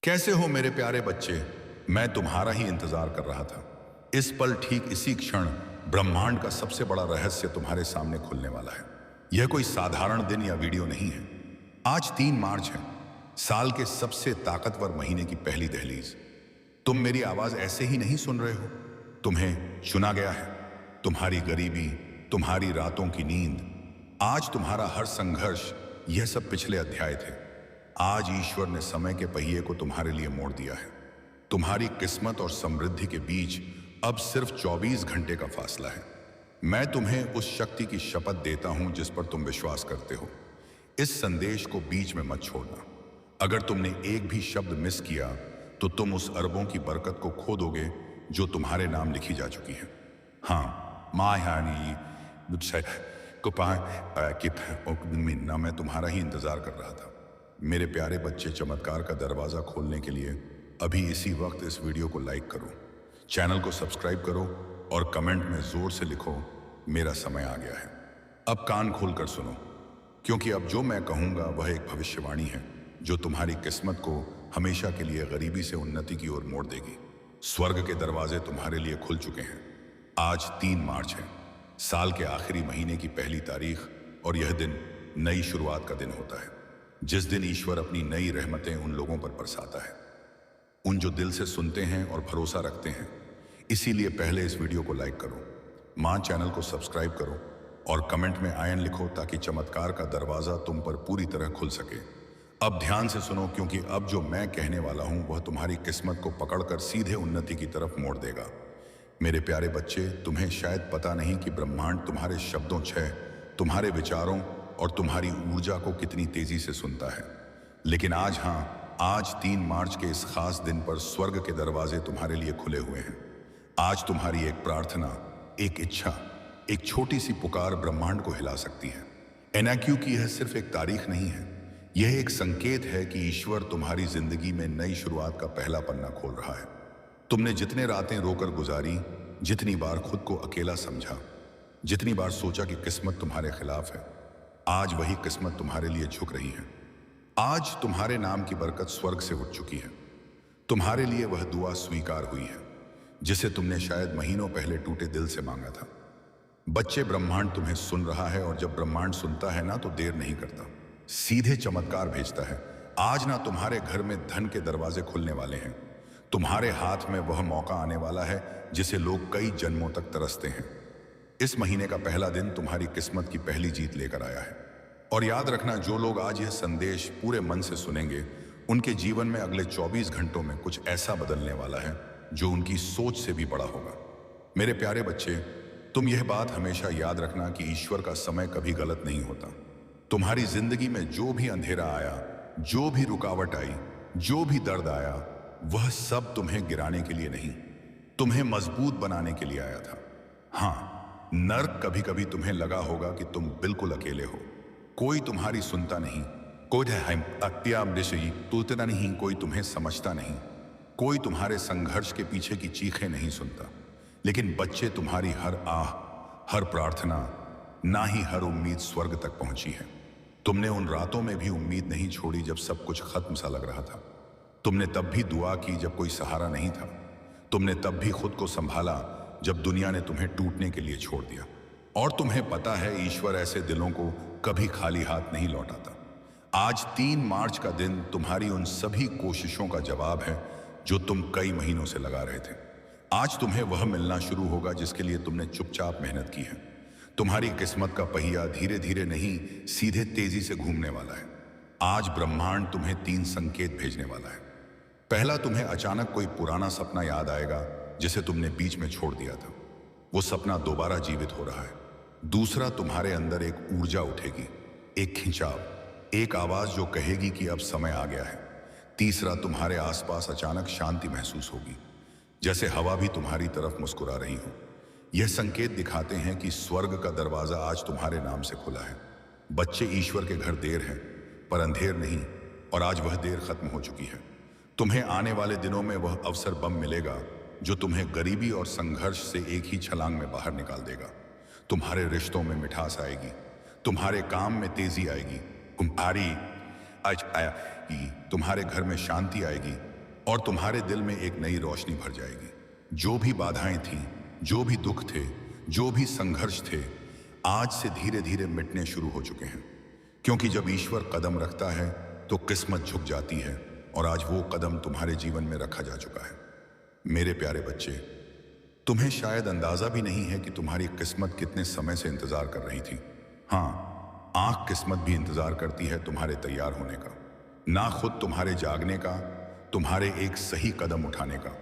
कैसे हो मेरे प्यारे बच्चे। मैं तुम्हारा ही इंतजार कर रहा था। इस पल ठीक इसी क्षण ब्रह्मांड का सबसे बड़ा रहस्य तुम्हारे सामने खुलने वाला है। यह कोई साधारण दिन या वीडियो नहीं है। आज 3 मार्च है, साल के सबसे ताकतवर महीने की पहली दहलीज। तुम मेरी आवाज ऐसे ही नहीं सुन रहे हो, तुम्हें चुना गया है। तुम्हारी गरीबी, तुम्हारी रातों की नींद, आज तुम्हारा हर संघर्ष, यह सब पिछले अध्याय थे। आज ईश्वर ने समय के पहिए को तुम्हारे लिए मोड़ दिया है। तुम्हारी किस्मत और समृद्धि के बीच अब सिर्फ 24 घंटे का फासला है। मैं तुम्हें उस शक्ति की शपथ देता हूं जिस पर तुम विश्वास करते हो। इस संदेश को बीच में मत छोड़ना। अगर तुमने एक भी शब्द मिस किया तो तुम उस अरबों की बरकत को खो दोगे जो तुम्हारे नाम लिखी जा चुकी है। हाँ, मायानी मैं तुम्हारा ही इंतजार कर रहा था। मेरे प्यारे बच्चे, चमत्कार का दरवाजा खोलने के लिए अभी इसी वक्त इस वीडियो को लाइक करो, चैनल को सब्सक्राइब करो और कमेंट में जोर से लिखो, मेरा समय आ गया है। अब कान खोलकर सुनो, क्योंकि अब जो मैं कहूंगा वह एक भविष्यवाणी है जो तुम्हारी किस्मत को हमेशा के लिए गरीबी से उन्नति की ओर मोड़ देगी। स्वर्ग के दरवाजे तुम्हारे लिए खुल चुके हैं। आज 3 मार्च है, साल के आखिरी महीने की पहली तारीख, और यह दिन नई शुरुआत का दिन होता है, जिस दिन ईश्वर अपनी नई रहमतें उन लोगों पर बरसाता है, उन जो दिल से सुनते हैं और भरोसा रखते हैं। इसीलिए पहले इस वीडियो को लाइक करो, मां चैनल को सब्सक्राइब करो और कमेंट में आयन लिखो ताकि चमत्कार का दरवाजा तुम पर पूरी तरह खुल सके। अब ध्यान से सुनो, क्योंकि अब जो मैं कहने वाला हूं वह तुम्हारी किस्मत को पकड़कर सीधे उन्नति की तरफ मोड़ देगा। मेरे प्यारे बच्चे, तुम्हें शायद पता नहीं कि ब्रह्मांड तुम्हारे शब्दों, क्षय, तुम्हारे विचारों और तुम्हारी ऊर्जा को कितनी तेजी से सुनता है। लेकिन आज, हाँ, आज 3 मार्च के इस खास दिन पर स्वर्ग के दरवाजे तुम्हारे लिए खुले हुए हैं। आज तुम्हारी एक प्रार्थना, एक इच्छा, एक छोटी सी पुकार ब्रह्मांड को हिला सकती है। एनआईक्यू की यह सिर्फ एक तारीख नहीं है, यह एक संकेत है कि ईश्वर तुम्हारी जिंदगी में नई शुरुआत का पहला पन्ना खोल रहा है। तुमने जितने रातें रोकर गुजारी, जितनी बार खुद को अकेला समझा, जितनी बार सोचा कि किस्मत तुम्हारे खिलाफ है, आज वही किस्मत तुम्हारे लिए झुक रही है। आज तुम्हारे नाम की बरकत स्वर्ग से उठ चुकी है। तुम्हारे लिए वह दुआ स्वीकार हुई है जिसे तुमने शायद महीनों पहले टूटे दिल से मांगा था। बच्चे, ब्रह्मांड तुम्हें सुन रहा है, और जब ब्रह्मांड सुनता है ना तो देर नहीं करता, सीधे चमत्कार भेजता है। आज ना तुम्हारे घर में धन के दरवाजे खुलने वाले हैं। तुम्हारे हाथ में वह मौका आने वाला है जिसे लोग कई जन्मों तक तरसते हैं। इस महीने का पहला दिन तुम्हारी किस्मत की पहली जीत लेकर आया है। और याद रखना, जो लोग आज यह संदेश पूरे मन से सुनेंगे, उनके जीवन में अगले 24 घंटों में कुछ ऐसा बदलने वाला है जो उनकी सोच से भी बड़ा होगा। मेरे प्यारे बच्चे, तुम यह बात हमेशा याद रखना कि ईश्वर का समय कभी गलत नहीं होता। तुम्हारी जिंदगी में जो भी अंधेरा आया, जो भी रुकावट आई, जो भी दर्द आया, वह सब तुम्हें गिराने के लिए नहीं, तुम्हें मजबूत बनाने के लिए आया था। हाँ, नर्क कभी कभी तुम्हें लगा होगा कि तुम बिल्कुल अकेले हो, कोई तुम्हारी सुनता नहीं, कोई तुलता नहीं, कोई तुम्हें समझता नहीं, कोई तुम्हारे संघर्ष के पीछे की चीखें नहीं सुनता। लेकिन बच्चे, तुम्हारी हर आह, हर प्रार्थना, ना ही हर उम्मीद स्वर्ग तक पहुंची है। तुमने उन रातों में भी उम्मीद नहीं छोड़ी जब सब कुछ खत्म सा लग रहा था। तुमने तब भी दुआ की जब कोई सहारा नहीं था। तुमने तब भी खुद को संभाला जब दुनिया ने तुम्हें टूटने के लिए छोड़ दिया। और तुम्हें पता है, ईश्वर ऐसे दिलों को कभी खाली हाथ नहीं लौटाता। आज 3 मार्च का दिन तुम्हारी उन सभी कोशिशों का जवाब है जो तुम कई महीनों से लगा रहे थे। आज तुम्हें वह मिलना शुरू होगा जिसके लिए तुमने चुपचाप मेहनत की है। तुम्हारी किस्मत का पहिया धीरे धीरे नहीं, सीधे तेजी से घूमने वाला है। आज ब्रह्मांड तुम्हें 3 संकेत भेजने वाला है। पहला, तुम्हें अचानक कोई पुराना सपना याद आएगा जिसे तुमने बीच में छोड़ दिया था। वो सपना दोबारा जीवित हो रहा है। दूसरा, तुम्हारे अंदर एक ऊर्जा उठेगी, एक खिंचाव, एक आवाज जो कहेगी कि अब समय आ गया है। तीसरा, तुम्हारे आसपास अचानक शांति महसूस होगी, जैसे हवा भी तुम्हारी तरफ मुस्कुरा रही हो। यह संकेत दिखाते हैं कि स्वर्ग का दरवाजा आज तुम्हारे नाम से खुला है। बच्चे, ईश्वर के घर देर है पर अंधेर नहीं, और आज वह देर खत्म हो चुकी है। तुम्हें आने वाले दिनों में वह अवसर बम मिलेगा जो तुम्हें गरीबी और संघर्ष से एक ही छलांग में बाहर निकाल देगा। तुम्हारे रिश्तों में मिठास आएगी, तुम्हारे काम में तेजी आएगी, तुम्हारे घर में शांति आएगी, और तुम्हारे दिल में एक नई रोशनी भर जाएगी। जो भी बाधाएं थीं, जो भी दुख थे, जो भी संघर्ष थे, आज से धीरे धीरे मिटने शुरू हो चुके हैं। क्योंकि जब ईश्वर कदम रखता है तो किस्मत झुक जाती है, और आज वो कदम तुम्हारे जीवन में रखा जा चुका है। मेरे प्यारे बच्चे, तुम्हें शायद अंदाजा भी नहीं है कि तुम्हारी किस्मत कितने समय से इंतजार कर रही थी। हाँ, आंख किस्मत भी इंतजार करती है तुम्हारे तैयार होने का, ना खुद तुम्हारे जागने का, तुम्हारे एक सही कदम उठाने का।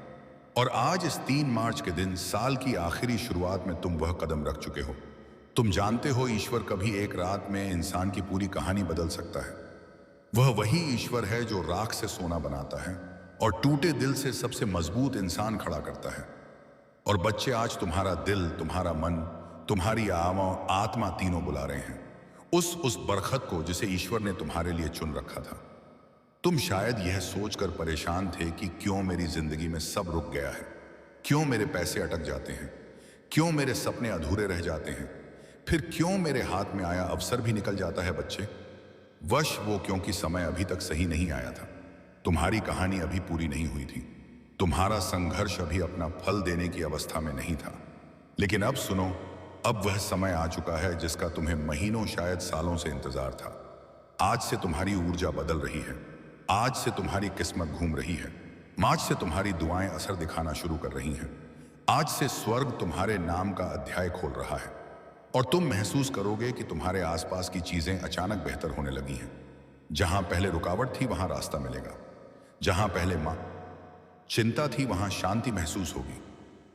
और आज इस 3 मार्च के दिन, साल की आखिरी शुरुआत में, तुम वह कदम रख चुके हो। तुम जानते हो, ईश्वर कभी एक रात में इंसान की पूरी कहानी बदल सकता है। वह वही ईश्वर है जो राख से सोना बनाता है और टूटे दिल से सबसे मजबूत इंसान खड़ा करता है। और बच्चे, आज तुम्हारा दिल, तुम्हारा मन, तुम्हारी आत्मा तीनों बुला रहे हैं उस बरखत को जिसे ईश्वर ने तुम्हारे लिए चुन रखा था। तुम शायद यह सोचकर परेशान थे कि क्यों मेरी जिंदगी में सब रुक गया है, क्यों मेरे पैसे अटक जाते हैं, क्यों मेरे सपने अधूरे रह जाते हैं, फिर क्यों मेरे हाथ में आया अवसर भी निकल जाता है। बच्चे, वश वो क्योंकि समय अभी तक सही नहीं आया था। तुम्हारी कहानी अभी पूरी नहीं हुई थी। तुम्हारा संघर्ष अभी अपना फल देने की अवस्था में नहीं था। लेकिन अब सुनो, अब वह समय आ चुका है जिसका तुम्हें महीनों, शायद सालों से इंतजार था। आज से तुम्हारी ऊर्जा बदल रही है। आज से तुम्हारी किस्मत घूम रही है। आज से तुम्हारी दुआएं असर दिखाना शुरू कर रही हैं। आज से स्वर्ग तुम्हारे नाम का अध्याय खोल रहा है, और तुम महसूस करोगे कि तुम्हारे आसपास की चीजें अचानक बेहतर होने लगी हैं। जहां पहले रुकावट थी, वहां रास्ता मिलेगा। जहां पहले चिंता थी, वहां शांति महसूस होगी।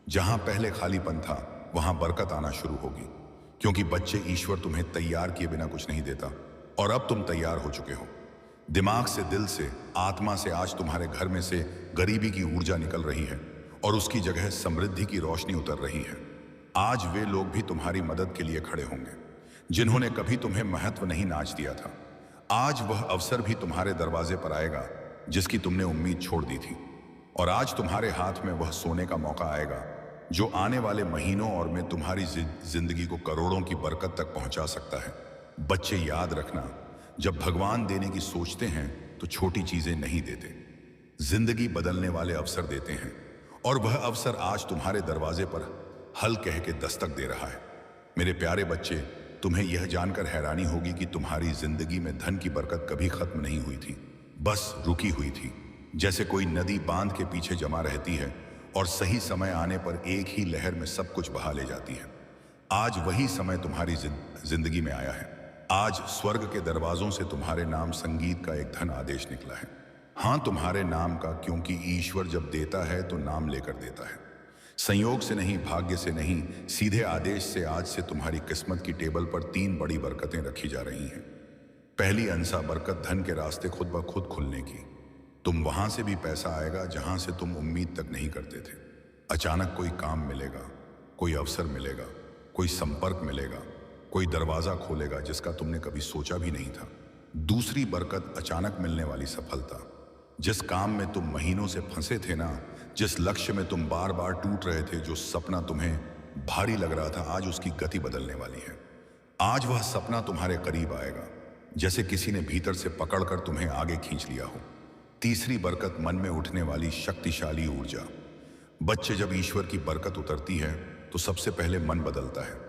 जहां पहले खालीपन था, वहां बरकत आना शुरू होगी। क्योंकि बच्चे, ईश्वर तुम्हें तैयार किए बिना कुछ नहीं देता, और अब तुम तैयार हो चुके हो। दिमाग से, दिल से, आत्मा से आज तुम्हारे घर में से गरीबी की ऊर्जा निकल रही है, और उसकी जगह समृद्धि की रोशनी उतर रही है। आज वे लोग भी तुम्हारी मदद के लिए खड़े होंगे जिन्होंने कभी तुम्हें महत्व नहीं नाच दिया था। आज वह अवसर भी तुम्हारे दरवाजे पर आएगा जिसकी तुमने उम्मीद छोड़ दी थी। और आज तुम्हारे हाथ में वह सोने का मौका आएगा जो आने वाले महीनों और में तुम्हारी जिंदगी को करोड़ों की बरकत तक पहुंचा सकता है। बच्चे, याद रखना, जब भगवान देने की सोचते हैं तो छोटी चीजें नहीं देते, जिंदगी बदलने वाले अवसर देते हैं। और वह अवसर आज तुम्हारे दरवाजे पर हल कह के दस्तक दे रहा है। मेरे प्यारे बच्चे, तुम्हें यह जानकर हैरानी होगी कि तुम्हारी जिंदगी में धन की बरकत कभी खत्म नहीं हुई थी, बस रुकी हुई थी। जैसे कोई नदी बांध के पीछे जमा रहती है और सही समय आने पर एक ही लहर में सब कुछ बहा ले जाती है। आज वही समय तुम्हारी जिंदगी में आया है। आज स्वर्ग के दरवाजों से तुम्हारे नाम संगीत का एक धन आदेश निकला है। हाँ, तुम्हारे नाम का, क्योंकि ईश्वर जब देता है तो नाम लेकर देता है। संयोग से नहीं, भाग्य से नहीं, सीधे आदेश से आज से तुम्हारी किस्मत की टेबल पर 3 बड़ी बरकतें रखी जा रही हैं। पहली अंसा बरकत, धन के रास्ते खुद ब खुद खुलने की। तुम वहां से भी पैसा आएगा जहां से तुम उम्मीद तक नहीं करते थे। अचानक कोई काम मिलेगा, कोई अवसर मिलेगा, कोई संपर्क मिलेगा, कोई दरवाजा खोलेगा जिसका तुमने कभी सोचा भी नहीं था। दूसरी बरकत, अचानक मिलने वाली सफलता। जिस काम में तुम महीनों से फंसे थे ना, जिस लक्ष्य में तुम बार बार टूट रहे थे, जो सपना तुम्हें भारी लग रहा था, आज उसकी गति बदलने वाली है। आज वह सपना तुम्हारे करीब आएगा, जैसे किसी ने भीतर से पकड़कर तुम्हें आगे खींच लिया हो। तीसरी बरकत, मन में उठने वाली शक्तिशाली ऊर्जा। बच्चे, जब ईश्वर की बरकत उतरती है तो सबसे पहले मन बदलता है।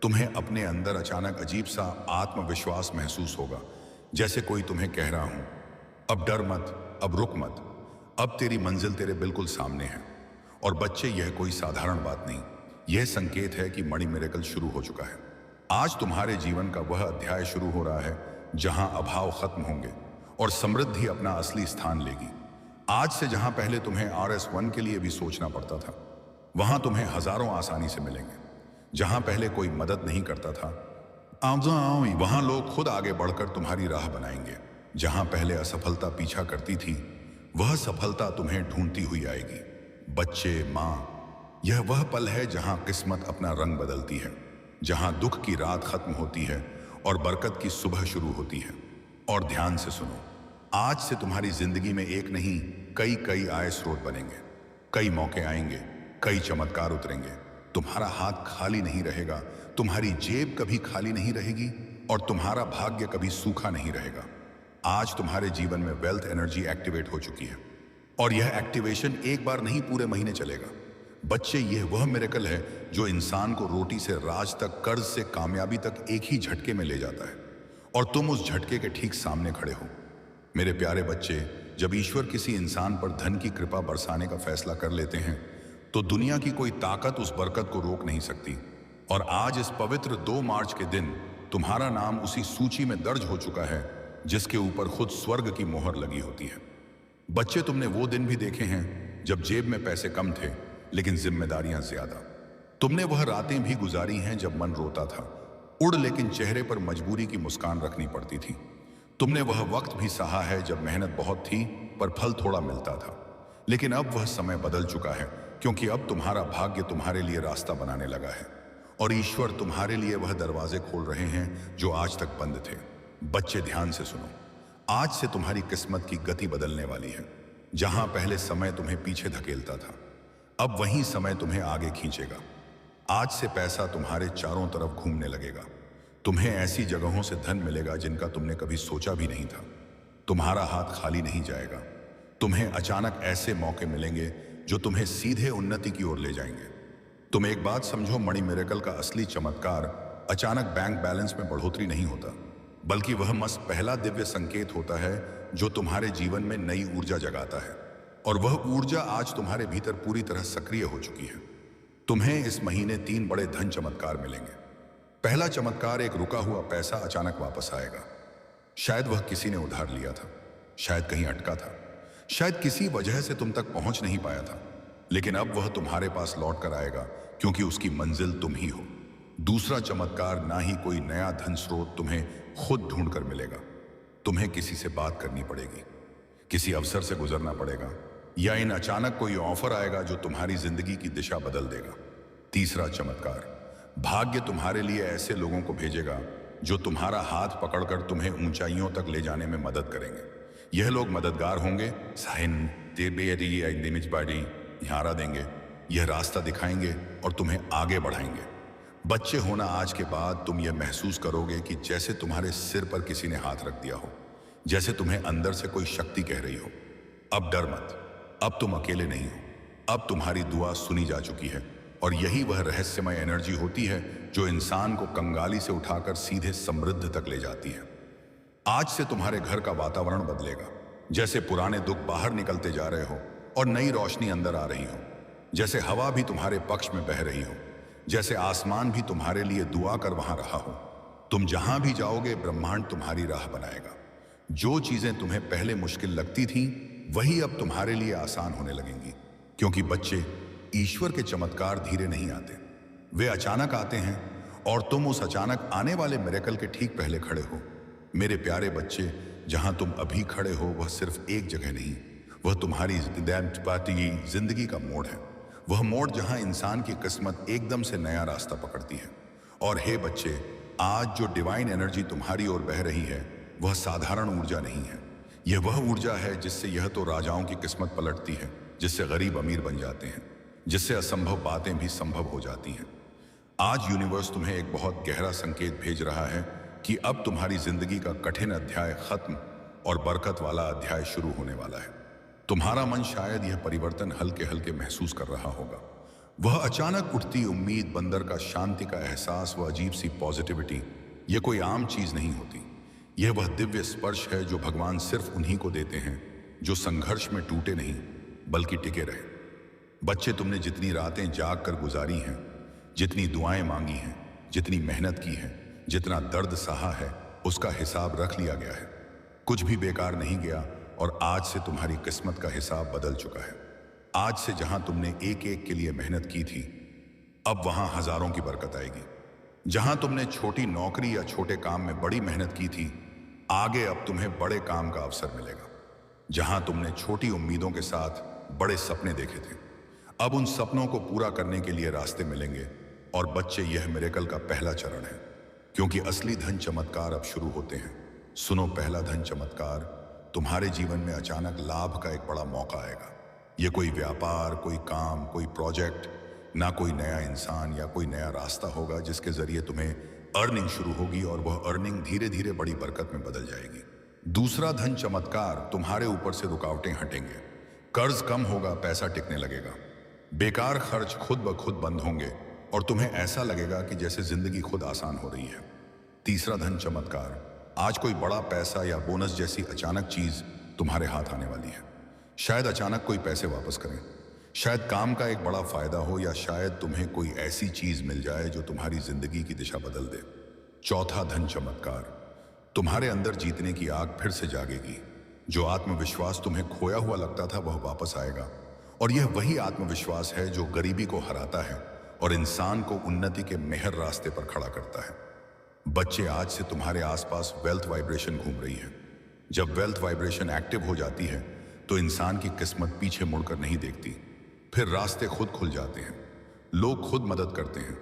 तुम्हें अपने अंदर अचानक अजीब सा आत्मविश्वास महसूस होगा, जैसे कोई तुम्हें कह रहा हूं, अब डर मत, अब रुक मत, अब तेरी मंजिल तेरे बिल्कुल सामने है। और बच्चे, यह कोई साधारण बात नहीं, यह संकेत है कि मणि मिरेकल शुरू हो चुका है। आज तुम्हारे जीवन का वह अध्याय शुरू हो रहा है जहां अभाव खत्म होंगे और समृद्धि अपना असली स्थान लेगी। आज से जहां पहले तुम्हें RS1 के लिए भी सोचना पड़ता था, वहां तुम्हें हजारों आसानी से मिलेंगे। जहां पहले कोई मदद नहीं करता था, वहां लोग खुद आगे बढ़कर तुम्हारी राह बनाएंगे। जहां पहले असफलता पीछा करती थी, वह सफलता तुम्हें ढूंढती हुई आएगी। बच्चे, माँ, यह वह पल है जहां किस्मत अपना रंग बदलती है, जहां दुख की रात खत्म होती है और बरकत की सुबह शुरू होती है। और ध्यान से सुनो, आज से तुम्हारी जिंदगी में एक नहीं, कई आय स्रोत बनेंगे, कई मौके आएंगे, कई चमत्कार उतरेंगे। तुम्हारा हाथ खाली नहीं रहेगा, तुम्हारी जेब कभी खाली नहीं रहेगी, और तुम्हारा भाग्य कभी सूखा नहीं रहेगा। आज तुम्हारे जीवन में वेल्थ एनर्जी एक्टिवेट हो चुकी है। और यह एक्टिवेशन एक बार नहीं पूरे महीने चलेगा। बच्चे, यह वह मिरेकल है जो इंसान को रोटी से राज तक, कर्ज से कामयाबी तक एक ही झटके में ले जाता है, और तुम उस झटके के ठीक सामने खड़े हो। मेरे प्यारे बच्चे, जब ईश्वर किसी इंसान पर धन की कृपा बरसाने का फैसला कर लेते हैं तो दुनिया की कोई ताकत उस बरकत को रोक नहीं सकती। और आज इस पवित्र 2 मार्च के दिन तुम्हारा नाम उसी सूची में दर्ज हो चुका है जिसके ऊपर खुद स्वर्ग की मोहर लगी होती है। बच्चे, तुमने वो दिन भी देखे हैं जब जेब में पैसे कम थे लेकिन जिम्मेदारियां ज्यादा। तुमने वह रातें भी गुजारी हैं जब मन रोता था, उड़ लेकिन चेहरे पर मजबूरी की मुस्कान रखनी पड़ती थी। तुमने वह वक्त भी सहा है जब मेहनत बहुत थी पर फल थोड़ा मिलता था। लेकिन अब वह समय बदल चुका है, क्योंकि अब तुम्हारा भाग्य तुम्हारे लिए रास्ता बनाने लगा है और ईश्वर तुम्हारे लिए वह दरवाजे खोल रहे हैं जो आज तक बंद थे। बच्चे, ध्यान से सुनो, आज से तुम्हारी किस्मत की गति बदलने वाली है। जहां पहले समय तुम्हें पीछे धकेलता था, अब वही समय तुम्हें आगे खींचेगा। आज से पैसा तुम्हारे चारों तरफ घूमने लगेगा। तुम्हें ऐसी जगहों से धन मिलेगा जिनका तुमने कभी सोचा भी नहीं था। तुम्हारा हाथ खाली नहीं जाएगा। तुम्हें अचानक ऐसे मौके मिलेंगे जो तुम्हें सीधे उन्नति की ओर ले जाएंगे। तुम एक बात समझो, मणि मिरेकल का असली चमत्कार अचानक बैंक बैलेंस में बढ़ोतरी नहीं होता, बल्कि वह मस्त पहला दिव्य संकेत होता है जो तुम्हारे जीवन में नई ऊर्जा जगाता है। और वह ऊर्जा आज तुम्हारे भीतर पूरी तरह सक्रिय हो चुकी है। तुम्हें इस महीने 3 बड़े धन चमत्कार मिलेंगे। पहला चमत्कार, एक रुका हुआ पैसा अचानक वापस आएगा। शायद वह किसी ने उधार लिया था, शायद कहीं अटका था, शायद किसी वजह से तुम तक पहुंच नहीं पाया था, लेकिन अब वह तुम्हारे पास लौट कर आएगा, क्योंकि उसकी मंजिल तुम ही हो। दूसरा चमत्कार, ना ही कोई नया धन स्रोत तुम्हें खुद ढूंढ कर मिलेगा। तुम्हें किसी से बात करनी पड़ेगी, किसी अवसर से गुजरना पड़ेगा, या इन अचानक कोई ऑफर आएगा जो तुम्हारी जिंदगी की दिशा बदल देगा। तीसरा चमत्कार, भाग्य तुम्हारे लिए ऐसे लोगों को भेजेगा जो तुम्हारा हाथ पकड़कर तुम्हें ऊंचाइयों तक ले जाने में मदद करेंगे। यह लोग मददगार होंगे, इशारा देंगे, यह रास्ता दिखाएंगे और तुम्हें आगे बढ़ाएंगे। बच्चे होना, आज के बाद तुम यह महसूस करोगे कि जैसे तुम्हारे सिर पर किसी ने हाथ रख दिया हो, जैसे तुम्हें अंदर से कोई शक्ति कह रही हो, अब डर मत, अब तुम अकेले नहीं हो, अब तुम्हारी दुआ सुनी जा चुकी है। और यही वह रहस्यमय एनर्जी होती है जो इंसान को कंगाली से उठाकर सीधे समृद्ध तक ले जाती है। आज से तुम्हारे घर का वातावरण बदलेगा, जैसे पुराने दुख बाहर निकलते जा रहे हो और नई रोशनी अंदर आ रही हो, जैसे हवा भी तुम्हारे पक्ष में बह रही हो, जैसे आसमान भी तुम्हारे लिए दुआ कर वहां रहा हो। तुम जहां भी जाओगे, ब्रह्मांड तुम्हारी राह बनाएगा। जो चीजें तुम्हें पहले मुश्किल लगती थीं, वही अब तुम्हारे लिए आसान होने लगेंगी, क्योंकि बच्चे, ईश्वर के चमत्कार धीरे नहीं आते, वे अचानक आते हैं, और तुम उस अचानक आने वाले मिरेकल के ठीक पहले खड़े हो। मेरे प्यारे बच्चे, जहां तुम अभी खड़े हो वह सिर्फ एक जगह नहीं, वह तुम्हारी जिंदगी का मोड़ है। वह मोड़ जहां इंसान की किस्मत एकदम से नया रास्ता पकड़ती है। और हे बच्चे, आज जो डिवाइन एनर्जी तुम्हारी ओर बह रही है वह साधारण ऊर्जा नहीं है। यह वह ऊर्जा है जिससे यह तो राजाओं की किस्मत पलटती है, जिससे गरीब अमीर बन जाते हैं, जिससे असंभव बातें भी संभव हो जाती हैं। आज यूनिवर्स तुम्हें एक बहुत गहरा संकेत भेज रहा है कि अब तुम्हारी जिंदगी का कठिन अध्याय खत्म और बरकत वाला अध्याय शुरू होने वाला है। तुम्हारा मन शायद यह परिवर्तन हल्के हल्के महसूस कर रहा होगा। वह अचानक उठती उम्मीद, बंदर का शांति का एहसास, वह अजीब सी पॉजिटिविटी, यह कोई आम चीज नहीं होती। यह वह दिव्य स्पर्श है जो भगवान सिर्फ उन्हीं को देते हैं जो संघर्ष में टूटे नहीं बल्कि टिके रहे। बच्चे, तुमने जितनी रातें जाग कर गुजारी हैं, जितनी दुआएं मांगी हैं, जितनी मेहनत की है, जितना दर्द सहा है, उसका हिसाब रख लिया गया है। कुछ भी बेकार नहीं गया, और आज से तुम्हारी किस्मत का हिसाब बदल चुका है। आज से जहां तुमने एक एक के लिए मेहनत की थी, अब वहां हजारों की बरकत आएगी। जहां तुमने छोटी नौकरी या छोटे काम में बड़ी मेहनत की थी, आगे अब तुम्हें बड़े काम का अवसर मिलेगा। जहां तुमने छोटी उम्मीदों के साथ बड़े सपने देखे थे, अब उन सपनों को पूरा करने के लिए रास्ते मिलेंगे। और बच्चे, यह मिरेकल का पहला चरण है, क्योंकि असली धन चमत्कार अब शुरू होते हैं। सुनो, पहला धन चमत्कार, तुम्हारे जीवन में अचानक लाभ का एक बड़ा मौका आएगा। यह कोई व्यापार, कोई काम, कोई प्रोजेक्ट, ना कोई नया इंसान या कोई नया रास्ता होगा जिसके जरिए तुम्हें अर्निंग शुरू होगी, और वह अर्निंग धीरे धीरे बड़ी बरकत में बदल जाएगी। दूसरा धन चमत्कार, तुम्हारे ऊपर से रुकावटें हटेंगे। कर्ज कम होगा, पैसा टिकने लगेगा, बेकार खर्च खुद ब खुद बंद होंगे और तुम्हें ऐसा लगेगा कि जैसे जिंदगी खुद आसान हो रही है। तीसरा, धन चमत्कार। आज कोई बड़ा पैसा या बोनस जैसी अचानक चीज तुम्हारे हाथ आने वाली है। शायद अचानक कोई पैसे वापस करें, शायद काम का एक बड़ा फायदा हो, या शायद तुम्हें कोई ऐसी चीज मिल जाए जो तुम्हारी जिंदगी की दिशा बदल दे। चौथा, धन चमत्कार। तुम्हारे अंदर जीतने की आग फिर से जागेगी। जो आत्मविश्वास तुम्हें खोया हुआ लगता था वह वापस आएगा, और यह वही आत्मविश्वास है जो गरीबी को हराता है और इंसान को उन्नति के मेहर रास्ते पर खड़ा करता है। बच्चे, आज से तुम्हारे आसपास वेल्थ वाइब्रेशन घूम रही है। जब वेल्थ वाइब्रेशन एक्टिव हो जाती है तो इंसान की किस्मत पीछे मुड़कर नहीं देखती। फिर रास्ते खुद खुल जाते हैं, लोग खुद मदद करते हैं,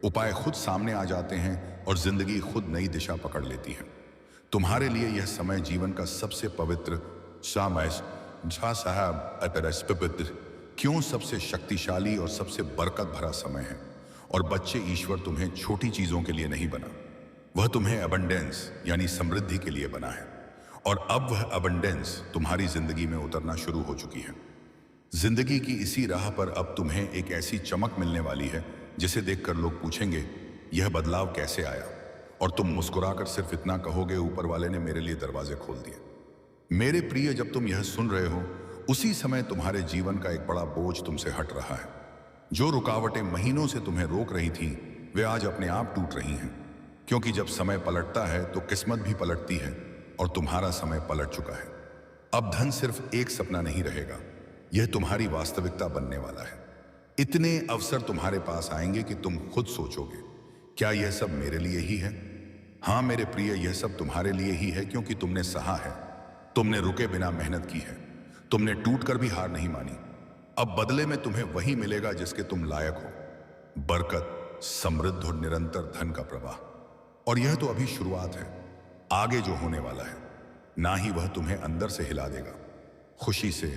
उपाय खुद सामने आ जाते हैं और जिंदगी खुद नई दिशा पकड़ लेती है। तुम्हारे लिए यह समय जीवन का सबसे पवित्र क्यों सबसे शक्तिशाली और सबसे बरकत भरा समय है। और बच्चे, ईश्वर तुम्हें छोटी चीजों के लिए नहीं बना, वह तुम्हें अबंडेंस यानी समृद्धि के लिए बना है। और अब वह अबंडेंस तुम्हारी जिंदगी में उतरना शुरू हो चुकी है। जिंदगी की इसी राह पर अब तुम्हें एक ऐसी चमक मिलने वाली है जिसे देखकर लोग पूछेंगे, यह बदलाव कैसे आया? और तुम मुस्कुराकर सिर्फ इतना कहोगे, ऊपर वाले ने मेरे लिए दरवाजे खोल दिए। मेरे प्रिय, जब तुम यह सुन रहे हो उसी समय तुम्हारे जीवन का एक बड़ा बोझ तुमसे हट रहा है। जो रुकावटें महीनों से तुम्हें रोक रही थी वे आज अपने आप टूट रही हैं, क्योंकि जब समय पलटता है तो किस्मत भी पलटती है और तुम्हारा समय पलट चुका है। अब धन सिर्फ एक सपना नहीं रहेगा, यह तुम्हारी वास्तविकता बनने वाला है। इतने अवसर तुम्हारे पास आएंगे कि तुम खुद सोचोगे, क्या यह सब मेरे लिए ही है? हाँ मेरे प्रिय, यह सब तुम्हारे लिए ही है, क्योंकि तुमने सहा है, तुमने रुके बिना मेहनत की है, तुमने टूटकर भी हार नहीं मानी। अब बदले में तुम्हें वही मिलेगा जिसके तुम लायक हो, बरकत, समृद्ध और निरंतर धन का प्रवाह। और यह तो अभी शुरुआत है, आगे जो होने वाला है ना ही वह तुम्हें अंदर से हिला देगा, खुशी से,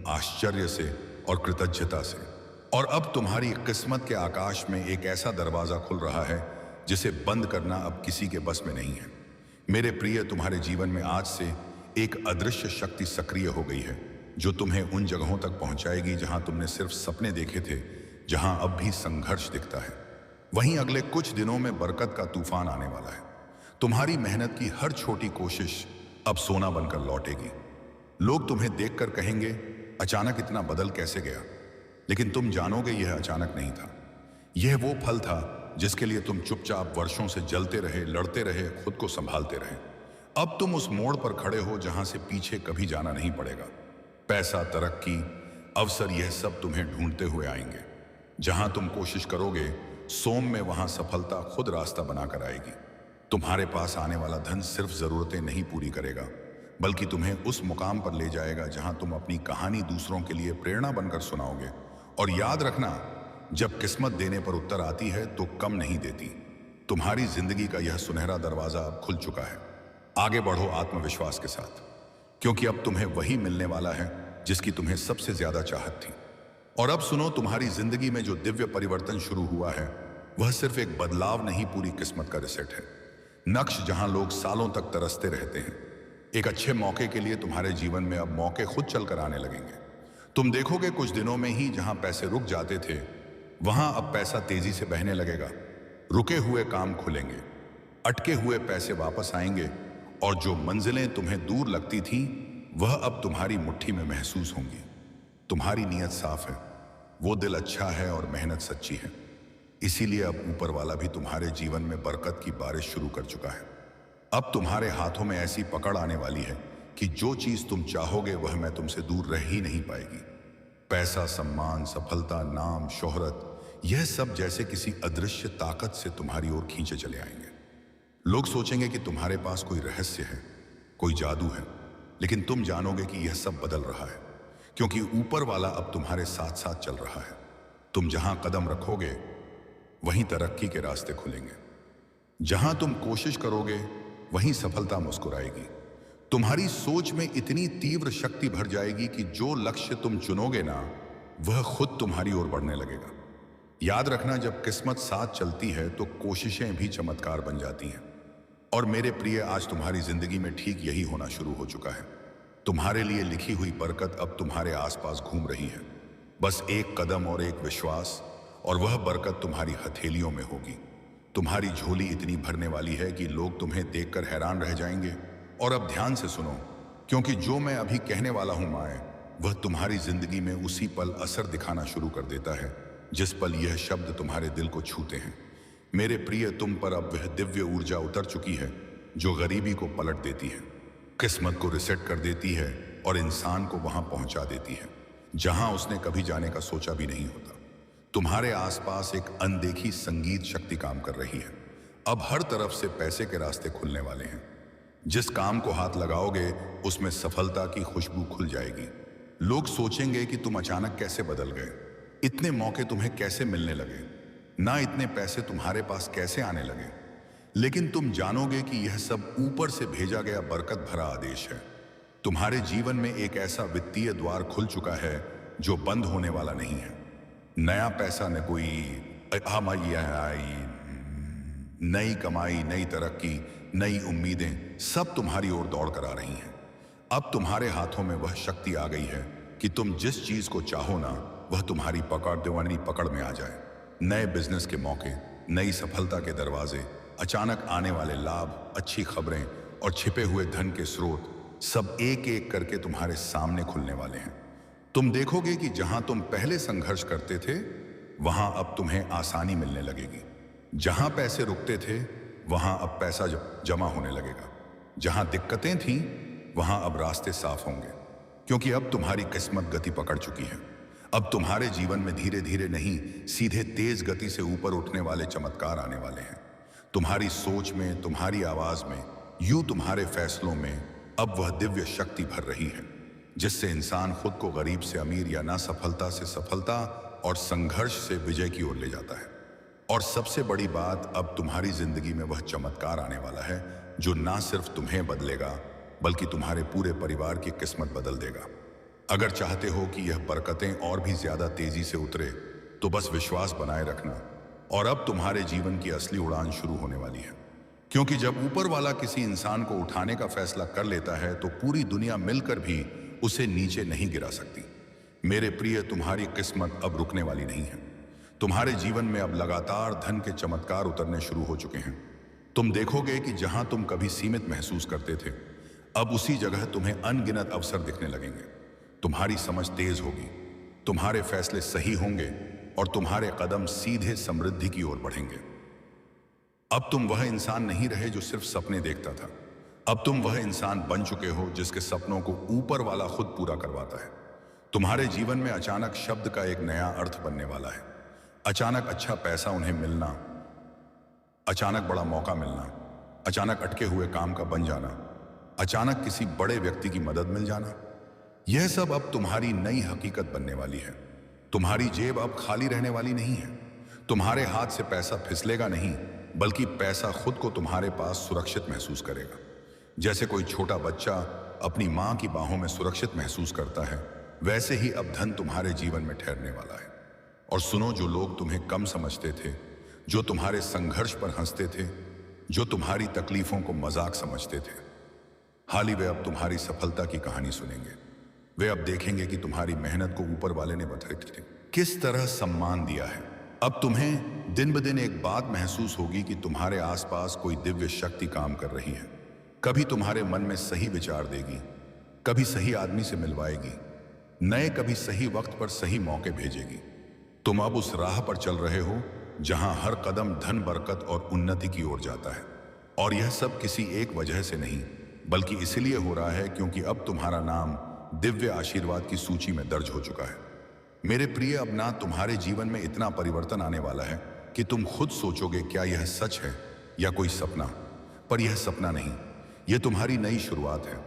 आश्चर्य से और कृतज्ञता से। और अब तुम्हारी किस्मत के आकाश में एक ऐसा दरवाजा खुल रहा है जिसे बंद करना अब किसी के बस में नहीं है। मेरे प्रिय, तुम्हारे जीवन में आज से एक अदृश्य शक्ति सक्रिय हो गई है जो तुम्हें उन जगहों तक पहुंचाएगी जहां तुमने सिर्फ सपने देखे थे, जहां अब भी संघर्ष दिखता है। वहीं अगले कुछ दिनों में बरकत का तूफान आने वाला है। तुम्हारी मेहनत की हर छोटी कोशिश अब सोना बनकर लौटेगी। लोग तुम्हें देखकर कहेंगे, अचानक इतना बदल कैसे गया? लेकिन तुम जानोगे यह अचानक नहीं था, यह वो फल था जिसके लिए तुम चुपचाप वर्षों से जलते रहे, लड़ते रहे, खुद को संभालते रहे। अब तुम उस मोड़ पर खड़े हो जहां से पीछे कभी जाना नहीं पड़ेगा। पैसा, तरक्की, अवसर, यह सब तुम्हें ढूंढते हुए आएंगे। जहां तुम कोशिश करोगे सोम में वहां सफलता खुद रास्ता बनाकर आएगी। तुम्हारे पास आने वाला धन सिर्फ जरूरतें नहीं पूरी करेगा, बल्कि तुम्हें उस मुकाम पर ले जाएगा जहां तुम अपनी कहानी दूसरों के लिए प्रेरणा बनकर सुनाओगे। और याद रखना, जब किस्मत देने पर उत्तर आती है तो कम नहीं देती। तुम्हारी जिंदगी का यह सुनहरा दरवाजा अब खुल चुका है। आगे बढ़ो आत्मविश्वास के साथ, क्योंकि अब तुम्हें वही मिलने वाला है जिसकी तुम्हें सबसे ज्यादा चाहत थी। और अब सुनो, तुम्हारी जिंदगी में जो दिव्य परिवर्तन शुरू हुआ है वह सिर्फ एक बदलाव नहीं, पूरी किस्मत का रिसेट है। नक्श जहां लोग सालों तक तरसते रहते हैं, एक अच्छे मौके के लिए तुम्हारे जीवन में अब मौके खुद चलकर आने लगेंगे। तुम देखोगे कुछ दिनों में ही जहां पैसे रुक जाते थे वहां अब पैसा तेजी से बहने लगेगा। रुके हुए काम खुलेंगे, अटके हुए पैसे वापस आएंगे, और जो मंजिलें तुम्हें दूर लगती थी वह अब तुम्हारी मुट्ठी में महसूस होंगी। तुम्हारी नीयत साफ है, वो दिल अच्छा है और मेहनत सच्ची है। इसीलिए अब ऊपर वाला भी तुम्हारे जीवन में बरकत की बारिश शुरू कर चुका है। अब तुम्हारे हाथों में ऐसी पकड़ आने वाली है कि जो चीज तुम चाहोगे वह मैं तुमसे दूर रह ही नहीं पाएगी। पैसा, सम्मान, सफलता, नाम, शोहरत, यह सब जैसे किसी अदृश्य ताकत से तुम्हारी ओर खींचे चले आएंगे। लोग सोचेंगे कि तुम्हारे पास कोई रहस्य है, कोई जादू है, लेकिन तुम जानोगे कि यह सब बदल रहा है, क्योंकि ऊपर वाला अब तुम्हारे साथ साथ चल रहा है। तुम जहां कदम रखोगे वहीं तरक्की के रास्ते खुलेंगे। जहां तुम कोशिश करोगे वहीं सफलता मुस्कुराएगी। तुम्हारी सोच में इतनी तीव्र शक्ति भर जाएगी कि जो लक्ष्य तुम चुनोगे ना वह खुद तुम्हारी ओर बढ़ने लगेगा। याद रखना, जब किस्मत साथ चलती है तो कोशिशें भी चमत्कार बन जाती हैं। और मेरे प्रिय, आज तुम्हारी जिंदगी में ठीक यही होना शुरू हो चुका है। तुम्हारे लिए लिखी हुई बरकत अब तुम्हारे आसपास घूम रही है। बस एक कदम और एक विश्वास, और वह बरकत तुम्हारी हथेलियों में होगी। तुम्हारी झोली इतनी भरने वाली है कि लोग तुम्हें देखकर हैरान रह जाएंगे। और अब ध्यान से सुनो, क्योंकि जो मैं अभी कहने वाला हूं माए, वह तुम्हारी जिंदगी में उसी पल असर दिखाना शुरू कर देता है जिस पल यह शब्द तुम्हारे दिल को छूते हैं। मेरे प्रिय, तुम पर अब वह दिव्य ऊर्जा उतर चुकी है जो गरीबी को पलट देती है, किस्मत को रिसेट कर देती है और इंसान को वहां पहुंचा देती है जहां उसने कभी जाने का सोचा भी नहीं होता। तुम्हारे आसपास एक अनदेखी संगीत शक्ति काम कर रही है। अब हर तरफ से पैसे के रास्ते खुलने वाले हैं। जिस काम को हाथ लगाओगे उसमें सफलता की खुशबू खुल जाएगी। लोग सोचेंगे कि तुम अचानक कैसे बदल गए, इतने मौके तुम्हें कैसे मिलने लगे, ना इतने पैसे तुम्हारे पास कैसे आने लगे। लेकिन तुम जानोगे कि यह सब ऊपर से भेजा गया बरकत भरा आदेश है। तुम्हारे जीवन में एक ऐसा वित्तीय द्वार खुल चुका है जो बंद होने वाला नहीं है। नया पैसा न कोई नई कमाई, नई तरक्की, नई उम्मीदें सब तुम्हारी ओर दौड़ कर आ रही हैं। अब तुम्हारे हाथों में वह शक्ति आ गई है कि तुम जिस चीज को चाहो ना, वह तुम्हारी पकड़ में आ जाए। नए बिजनेस के मौके, नई सफलता के दरवाजे, अचानक आने वाले लाभ, अच्छी खबरें और छिपे हुए धन के स्रोत सब एक एक करके तुम्हारे सामने खुलने वाले हैं। तुम देखोगे कि जहां तुम पहले संघर्ष करते थे वहां अब तुम्हें आसानी मिलने लगेगी। जहां पैसे रुकते थे वहां अब पैसा जमा होने लगेगा। जहां दिक्कतें थीं वहां अब रास्ते साफ होंगे, क्योंकि अब तुम्हारी किस्मत गति पकड़ चुकी है। अब तुम्हारे जीवन में धीरे धीरे नहीं, सीधे तेज गति से ऊपर उठने वाले चमत्कार आने वाले हैं। तुम्हारी सोच में, तुम्हारी आवाज में, यूं तुम्हारे फैसलों में अब वह दिव्य शक्ति भर रही है जिससे इंसान खुद को गरीब से अमीर या ना सफलता से सफलता और संघर्ष से विजय की ओर ले जाता है। और सबसे बड़ी बात, अब तुम्हारी जिंदगी में वह चमत्कार आने वाला है जो ना सिर्फ तुम्हें बदलेगा बल्कि तुम्हारे पूरे परिवार की किस्मत बदल देगा। अगर चाहते हो कि यह बरकतें और भी ज्यादा तेजी से उतरे तो बस विश्वास बनाए रखना, और अब तुम्हारे जीवन की असली उड़ान शुरू होने वाली है। क्योंकि जब ऊपर वाला किसी इंसान को उठाने का फैसला कर लेता है तो पूरी दुनिया मिलकर भी उसे नीचे नहीं गिरा सकती। मेरे प्रिय, तुम्हारी किस्मत अब रुकने वाली नहीं है। तुम्हारे जीवन में अब लगातार धन के चमत्कार उतरने शुरू हो चुके हैं। तुम देखोगे कि जहां तुम कभी सीमित महसूस करते थे, अब उसी जगह तुम्हें अनगिनत अवसर दिखने लगेंगे। तुम्हारी समझ तेज होगी, तुम्हारे फैसले सही होंगे और तुम्हारे कदम सीधे समृद्धि की ओर बढ़ेंगे। अब तुम वह इंसान नहीं रहे जो सिर्फ सपने देखता था। अब तुम वह इंसान बन चुके हो जिसके सपनों को ऊपर वाला खुद पूरा करवाता है। तुम्हारे जीवन में अचानक शब्द का एक नया अर्थ बनने वाला है। अचानक अच्छा पैसा उन्हें मिलना, अचानक बड़ा मौका मिलना, अचानक अटके हुए काम का बन जाना, अचानक किसी बड़े व्यक्ति की मदद मिल जाना, यह सब अब तुम्हारी नई हकीकत बनने वाली है। तुम्हारी जेब अब खाली रहने वाली नहीं है। तुम्हारे हाथ से पैसा फिसलेगा नहीं, बल्कि पैसा खुद को तुम्हारे पास सुरक्षित महसूस करेगा। जैसे कोई छोटा बच्चा अपनी मां की बाहों में सुरक्षित महसूस करता है, वैसे ही अब धन तुम्हारे जीवन में ठहरने वाला है। और सुनो, जो लोग तुम्हें कम समझते थे, जो तुम्हारे संघर्ष पर हंसते थे, जो तुम्हारी तकलीफों को मजाक समझते थे, हाल ही वे अब तुम्हारी सफलता की कहानी सुनेंगे। वे अब देखेंगे कि तुम्हारी मेहनत को ऊपर वाले ने किस तरह सम्मान दिया है। अब तुम्हें दिन ब दिन एक बात महसूस होगी कि तुम्हारे आसपास कोई दिव्य शक्ति काम कर रही है। कभी तुम्हारे मन में सही विचार देगी, कभी सही आदमी से मिलवाएगी, कभी सही वक्त पर सही मौके भेजेगी। तुम अब उस राह पर चल रहे हो जहां हर कदम धन, बरकत और उन्नति की ओर जाता है। और यह सब किसी एक वजह से नहीं, बल्कि इसलिए हो रहा है क्योंकि अब तुम्हारा नाम दिव्य आशीर्वाद की सूची में दर्ज हो चुका है। मेरे प्रिय, अब ना तुम्हारे जीवन में इतना परिवर्तन आने वाला है कि तुम खुद सोचोगे क्या यह सच है या कोई सपना। पर यह सपना नहीं, यह तुम्हारी नई शुरुआत है,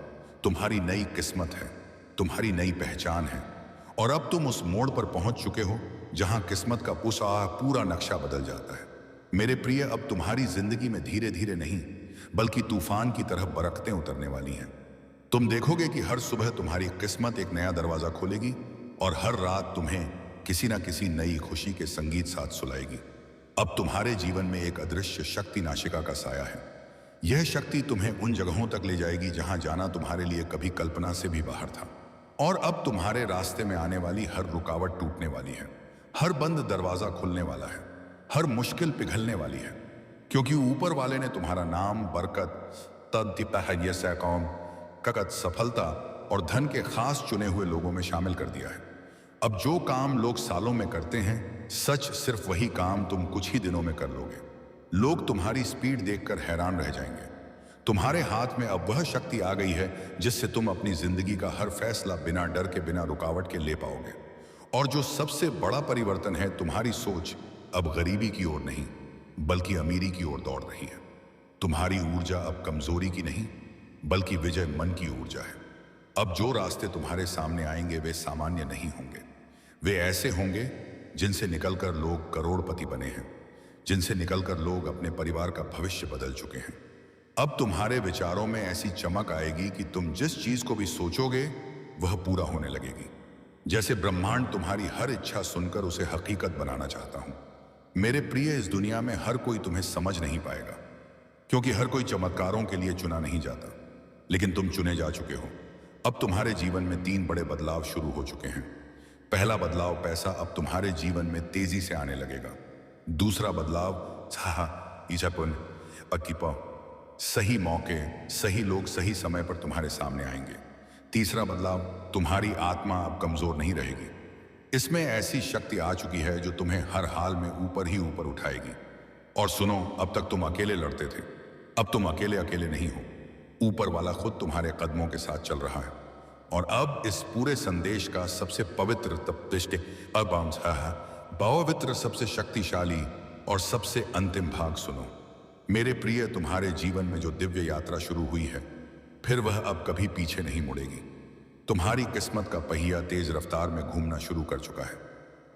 तुम्हारी नई किस्मत है, तुम्हारी नई पहचान है। और अब तुम उस मोड़ पर पहुंच चुके हो जहां किस्मत का पूरा नक्शा बदल जाता है। मेरे प्रिय, अब तुम्हारी जिंदगी में धीरे धीरे नहीं, बल्कि तूफान की तरह बरकतें उतरने वाली हैं। तुम देखोगे कि हर सुबह तुम्हारी किस्मत एक नया दरवाजा खोलेगी और हर रात तुम्हें किसी ना किसी नई खुशी के संगीत साथ सुलाएगी। अब तुम्हारे जीवन में एक अदृश्य शक्ति नाशिका का साया है। यह शक्ति तुम्हें उन जगहों तक ले जाएगी जहां जाना तुम्हारे लिए कभी कल्पना से भी बाहर था। और अब तुम्हारे रास्ते में आने वाली हर रुकावट टूटने वाली है, हर बंद दरवाजा खुलने वाला है, हर मुश्किल पिघलने वाली है, क्योंकि ऊपर वाले ने तुम्हारा नाम, बरकत, कौम, ककत, सफलता और धन के खास चुने हुए लोगों में शामिल कर दिया है। अब जो काम लोग सालों में करते हैं, सच सिर्फ वही काम तुम कुछ ही दिनों में कर लोगे। लोग तुम्हारी स्पीड देखकर हैरान रह जाएंगे। तुम्हारे हाथ में अब वह शक्ति आ गई है जिससे तुम अपनी जिंदगी का हर फैसला बिना डर के, बिना रुकावट के ले पाओगे। और जो सबसे बड़ा परिवर्तन है, तुम्हारी सोच अब गरीबी की ओर नहीं बल्कि अमीरी की ओर दौड़ रही है। तुम्हारी ऊर्जा अब कमजोरी की नहीं बल्कि विजय मन की ऊर्जा है। अब जो रास्ते तुम्हारे सामने आएंगे वे सामान्य नहीं होंगे। वे ऐसे होंगे जिनसे निकलकर लोग करोड़पति बने हैं, जिनसे निकलकर लोग अपने परिवार का भविष्य बदल चुके हैं। अब तुम्हारे विचारों में ऐसी चमक आएगी कि तुम जिस चीज को भी सोचोगे वह पूरा होने लगेगी। जैसे ब्रह्मांड तुम्हारी हर इच्छा सुनकर उसे हकीकत बनाना चाहता हूं। मेरे प्रिय, इस दुनिया में हर कोई तुम्हें समझ नहीं पाएगा, क्योंकि हर कोई चमत्कारों के लिए चुना नहीं जाता, लेकिन तुम चुने जा चुके हो। अब तुम्हारे जीवन में 3 बड़े बदलाव शुरू हो चुके हैं। पहला बदलाव, पैसा अब तुम्हारे जीवन में तेजी से आने लगेगा। दूसरा बदलाव, सही मौके, सही लोग सही समय पर तुम्हारे सामने आएंगे। तीसरा बदलाव, तुम्हारी आत्मा अब कमजोर नहीं रहेगी। इसमें ऐसी शक्ति आ चुकी है जो तुम्हें हर हाल में ऊपर ही ऊपर उठाएगी। और सुनो, अब तक तुम अकेले लड़ते थे, अब तुम अकेले अकेले नहीं हो। ऊपर वाला खुद तुम्हारे कदमों के साथ चल रहा है। और अब इस पूरे संदेश का सबसे पवित्र, सबसे शक्तिशाली और सबसे अंतिम भाग सुनो। मेरे प्रिय, तुम्हारे जीवन में जो दिव्य यात्रा शुरू हुई है, फिर वह अब कभी पीछे नहीं मुड़ेगी। तुम्हारी किस्मत का पहिया तेज रफ्तार में घूमना शुरू कर चुका है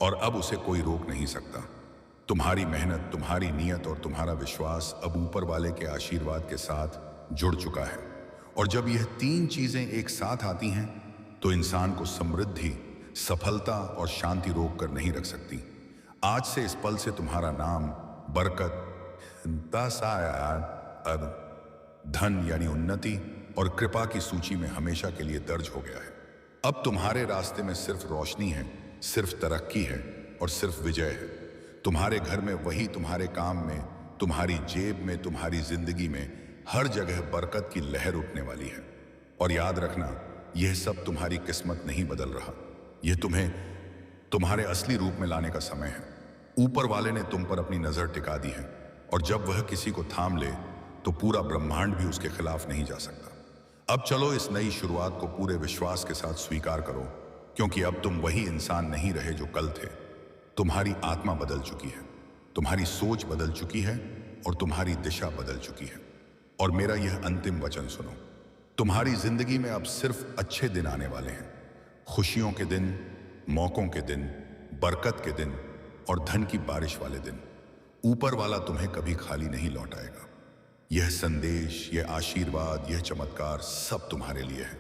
और अब उसे कोई रोक नहीं सकता। तुम्हारी मेहनत, तुम्हारी नीयत और तुम्हारा विश्वास अब ऊपर वाले के आशीर्वाद के साथ जुड़ चुका है। और जब यह 3 चीजें एक साथ आती हैं तो इंसान को समृद्धि, सफलता और शांति रोक कर नहीं रख सकती। आज से इस पल से तुम्हारा नाम बरकत, धन यानी उन्नति और कृपा की सूची में हमेशा के लिए दर्ज हो गया है। अब तुम्हारे रास्ते में सिर्फ रोशनी है, सिर्फ तरक्की है और सिर्फ विजय है। तुम्हारे घर में वही, तुम्हारे काम में, तुम्हारी जेब में, तुम्हारी जिंदगी में हर जगह बरकत की लहर उठने वाली है। और याद रखना, यह सब तुम्हारी किस्मत नहीं बदल रहा, यह तुम्हें तुम्हारे असली रूप में लाने का समय है। ऊपर वाले ने तुम पर अपनी नजर टिका दी है और जब वह किसी को थाम ले तो पूरा ब्रह्मांड भी उसके खिलाफ नहीं जा सकता। अब चलो इस नई शुरुआत को पूरे विश्वास के साथ स्वीकार करो, क्योंकि अब तुम वही इंसान नहीं रहे जो कल थे। तुम्हारी आत्मा बदल चुकी है, तुम्हारी सोच बदल चुकी है और तुम्हारी दिशा बदल चुकी है। और मेरा यह अंतिम वचन सुनो, तुम्हारी जिंदगी में अब सिर्फ अच्छे दिन आने वाले हैं। खुशियों के दिन, मौकों के दिन, बरकत के दिन और धन की बारिश वाले दिन। ऊपर वाला तुम्हें कभी खाली नहीं लौटाएगा। यह संदेश, यह आशीर्वाद, यह चमत्कार सब तुम्हारे लिए है।